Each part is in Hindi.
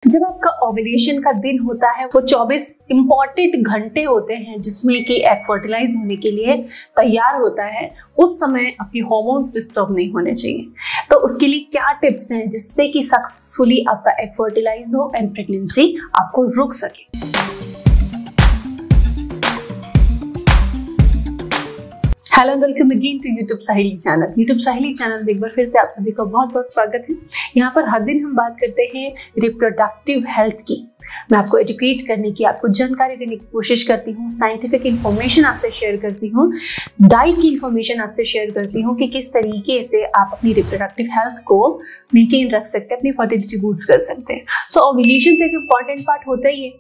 जब आपका ओव्यूलेशन का दिन होता है वो 24 इंपॉर्टेंट घंटे होते हैं जिसमें कि एग फर्टिलाइज होने के लिए तैयार होता है। उस समय अपनी हार्मोन्स डिस्टर्ब नहीं होने चाहिए। तो उसके लिए क्या टिप्स हैं जिससे कि सक्सेसफुली आपका एग फर्टिलाइज हो एंड प्रेगनेंसी आपको रुक सके। Hello welcome again to YouTube Sahili channel. YouTube Sahili channel में एक बार फिर से आप सभी का बहुत बहुत स्वागत है। यहाँ पर हर दिन हम बात करते हैं रिप्रोडक्टिव हेल्थ की। मैं आपको एजुकेट करने की, आपको जानकारी देने की कोशिश करती हूँ, साइंटिफिक इंफॉर्मेशन आपसे शेयर करती हूँ, डाइट की इंफॉर्मेशन आपसे शेयर करती हूँ कि किस तरीके से आप अपनी रिप्रोडक्टिव हेल्थ को मेंटेन रख सकते हैं, अपनी फर्टिलिटी बूस्ट कर सकते हैं। सो ओव्यूलेशन तो एक इंपॉर्टेंट पार्ट होता ही है।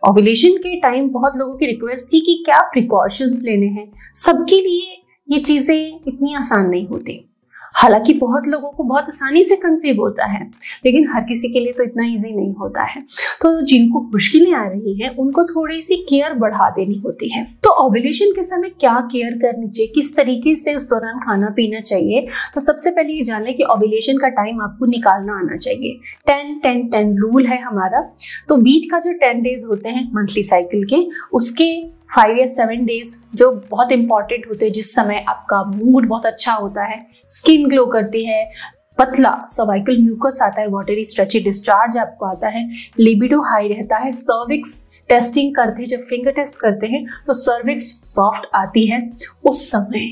ओव्यूलेशन के टाइम बहुत लोगों की रिक्वेस्ट थी कि क्या प्रिकॉशंस लेने हैं। सबके लिए ये चीजें इतनी आसान नहीं होती। हालांकि बहुत लोगों को बहुत आसानी से कंसीव होता है, लेकिन हर किसी के लिए तो इतना इजी नहीं होता है। तो जिनको मुश्किलें आ रही हैं उनको थोड़ी सी केयर बढ़ा देनी होती है। तो ओव्यूलेशन के समय क्या केयर करनी चाहिए, किस तरीके से उस दौरान खाना पीना चाहिए। तो सबसे पहले ये जान लें कि ओव्यूलेशन का टाइम आपको निकालना आना चाहिए। 10-10-10 रूल है हमारा। तो बीच का जो 10 डेज होते हैं मंथली साइकिल के, उसके 5 या 7 डेज जो बहुत इंपॉर्टेंट होते हैं, जिस समय आपका मूड बहुत अच्छा होता है, स्किन ग्लो करती है, पतला सर्वाइकल म्यूकस आता है, वाटरी स्ट्रेची डिस्चार्ज आपको आता है, लिबिडो हाई रहता है, सर्विक्स टेस्टिंग करते हैं, जब फिंगर टेस्ट करते हैं तो सर्विक्स सॉफ्ट आती है, उस समय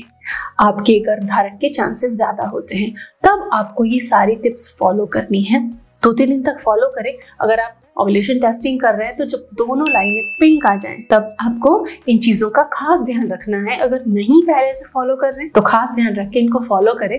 आपके गर्भधारण के चांसेस ज्यादा होते हैं। तब आपको ये सारी टिप्स फॉलो करनी है। 2-3 दिन तक फॉलो करें। अगर आप ओव्यूलेशन टेस्टिंग कर रहे हैं तो जब दोनों लाइनें पिंक आ जाएं तब आपको इन चीजों का खास ध्यान रखना है। अगर नहीं पहले से फॉलो कर रहे हैं तो खास ध्यान रख के इनको फॉलो करें,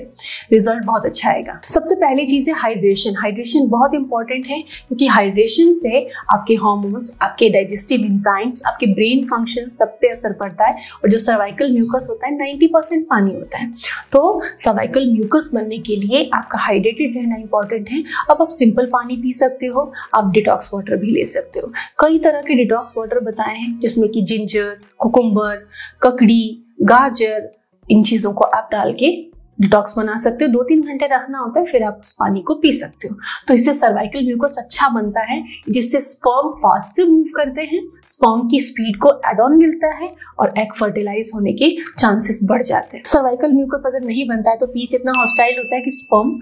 रिजल्ट बहुत अच्छा आएगा। सबसे पहली चीज है हाइड्रेशन। हाइड्रेशन बहुत इंपॉर्टेंट है क्योंकि हाइड्रेशन से आपके हार्मोन्स, आपके डाइजेस्टिव एंजाइम्स, आपके ब्रेन फंक्शन सब पे असर पड़ता है। और जो सर्वाइकल म्यूकस होता है 90% पानी होता है। तो सर्वाइकल म्यूकस बनने के लिए आपका हाइड्रेटेड रहना इंपॉर्टेंट है। अब आप सिंपल पानी पी सकते हो, आप डिटॉक्स वाटर भी ले सकते हो। कई तरह के डिटॉक्स वाटर बताए हैं जिसमें कि जिंजर, कुकुम्बर, ककड़ी, गाजर, इन चीजों को आप डाल के डिटॉक्स बना सकते हो। 2-3 घंटे रखना होता है, फिर आप उस पानी को पी सकते हो। तो इससे सर्वाइकल म्यूकस अच्छा बनता है, जिससे स्पर्म फास्टर मूव करते हैं, स्पर्म की स्पीड को एड ऑन मिलता है और एग फर्टिलाइज होने के चांसेस बढ़ जाते हैं। सर्वाइकल म्यूकस अगर नहीं बनता है तो पीच इतना हॉस्टाइल होता है कि स्पर्म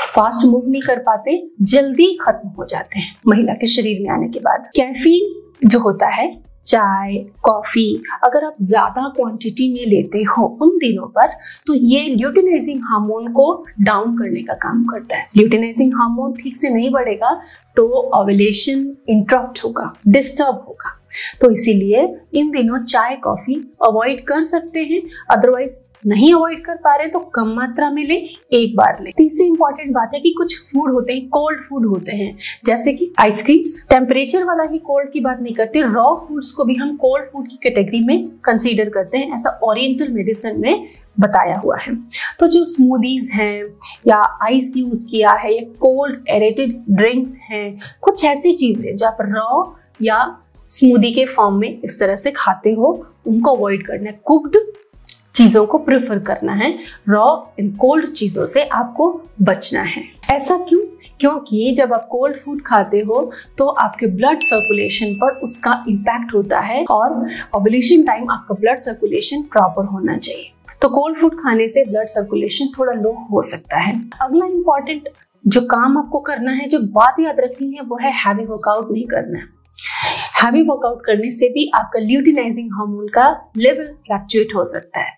फास्ट मूव नहीं कर पाते, जल्दी खत्म हो जाते हैं महिला के शरीर में आने के बाद। कैफीन जो होता है, चाय, कॉफी, अगर आप ज्यादा क्वांटिटी में लेते हो उन दिनों पर, तो ये ल्यूटिनाइजिंग हार्मोन को डाउन करने का काम करता है। ल्यूटिनाइजिंग हार्मोन ठीक से नहीं बढ़ेगा तो ओव्यूलेशन इंटरप्ट होगा, डिस्टर्ब होगा। तो इसीलिए इन दिनों चाय, कॉफी अवॉइड कर सकते हैं। अदरवाइज नहीं अवॉइड कर पा रहे तो कम मात्रा में ले, एक बार ले। तीसरी इंपॉर्टेंट बात है कि कुछ फूड होते हैं, कोल्ड फूड होते हैं, जैसे कि आइसक्रीम्स। टेम्परेचर वाला ही कोल्ड की बात नहीं करते, रॉ फूड्स को भी हम कोल्ड फूड की कैटेगरी में कंसीडर करते हैं। ऐसा ओरिएंटल मेडिसिन में बताया हुआ है। तो जो स्मूदीज हैं या आइस यूज किया है या कोल्ड एरेटेड ड्रिंक्स हैं, कुछ ऐसी चीजें जो आप रॉ या स्मूदी के फॉर्म में इस तरह से खाते हो, उनको अवॉइड करना है। कुक्ड चीजों को प्रेफर करना है। रॉ एंड कोल्ड चीजों से आपको बचना है। ऐसा क्यों? क्योंकि जब आप कोल्ड फूड खाते हो तो आपके ब्लड सर्कुलेशन पर उसका इम्पैक्ट होता है और ओव्यूलेशन टाइम आपका ब्लड सर्कुलेशन प्रॉपर होना चाहिए। तो कोल्ड फूड खाने से ब्लड सर्कुलेशन थोड़ा लो हो सकता है। अगला इंपॉर्टेंट जो काम आपको करना है, जो बात याद रखनी है, वो है हैवी वर्कआउट नहीं करना है। हैवी वर्कआउट करने से भी आपका ल्यूटिनाइजिंग हार्मोन का लेवल फ्लक्चुएट हो सकता है।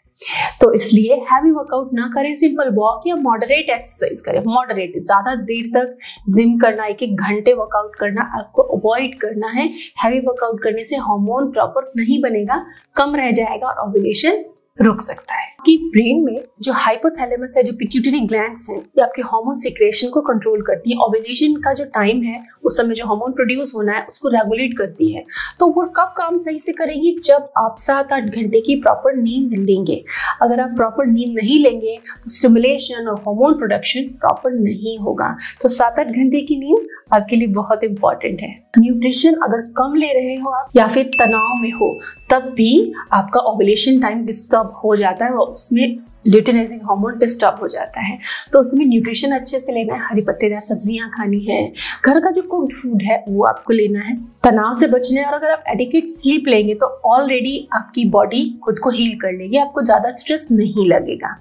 तो इसलिए हैवी वर्कआउट ना करें, सिंपल वॉक या मॉडरेट एक्सरसाइज करें। मॉडरेट, ज्यादा देर तक जिम करना, 1-1 घंटे वर्कआउट करना आपको अवॉइड करना है। हैवी वर्कआउट करने से हार्मोन प्रॉपर नहीं बनेगा, कम रह जाएगा और ओव्यूलेशन रुक सकता है। कि ब्रेन में जो हाइपोथैलेमस है, जो पिट्यूटरी ग्लैंड्स हैं, ये आपके हार्मोन सिक्रेशन को कंट्रोल करती है। ओव्यूलेशन का जो टाइम है उस समय जो हार्मोन प्रोड्यूस होना है उसको रेगुलेट करती है। तो वो कब काम सही से करेंगी? जब आप 7-8 घंटे की प्रॉपर नींद लेंगे। अगर आप प्रॉपर नींद नहीं लेंगे तो स्टिमुलेशन और हार्मोन प्रोडक्शन प्रॉपर नहीं होगा। तो 7-8 घंटे की नींद आपके लिए बहुत इंपॉर्टेंट है। न्यूट्रिशन अगर कम ले रहे हो आप या फिर तनाव में हो, तब भी आपका ओव्यूलेशन टाइम डिस्टर्ब डिस्टर्ब हो जाता है, उसमें ल्यूटिनाइजिंग हार्मोन डिस्टर्ब हो जाता है। तो उसमें न्यूट्रिशन अच्छे से लेना है, हरी पत्तेदार सब्जियां खानी है, घर का जो कुक्ड फूड है वो आपको लेना है, तनाव से बचना है। और अगर आप एडिक्वेट स्लीप लेंगे तो ऑलरेडी आपकी बॉडी खुद को हील कर लेगी, आपको ज़्यादा स्ट्रेस नहीं लगेगा।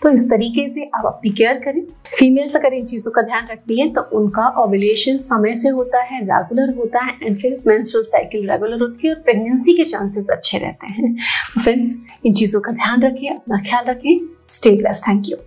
तो इस तरीके से आप अपनी केयर करें। फीमेल्स अगर इन चीज़ों का ध्यान रखती हैं तो उनका ओव्यूलेशन समय से होता है, रेगुलर होता है, एंड फिर मेंस्ट्रुअल साइकिल रेगुलर होती है और प्रेगनेंसी के चांसेस अच्छे रहते हैं। फ्रेंड्स, इन चीज़ों का ध्यान रखें, अपना ख्याल रखें। Stay blessed. Thank you.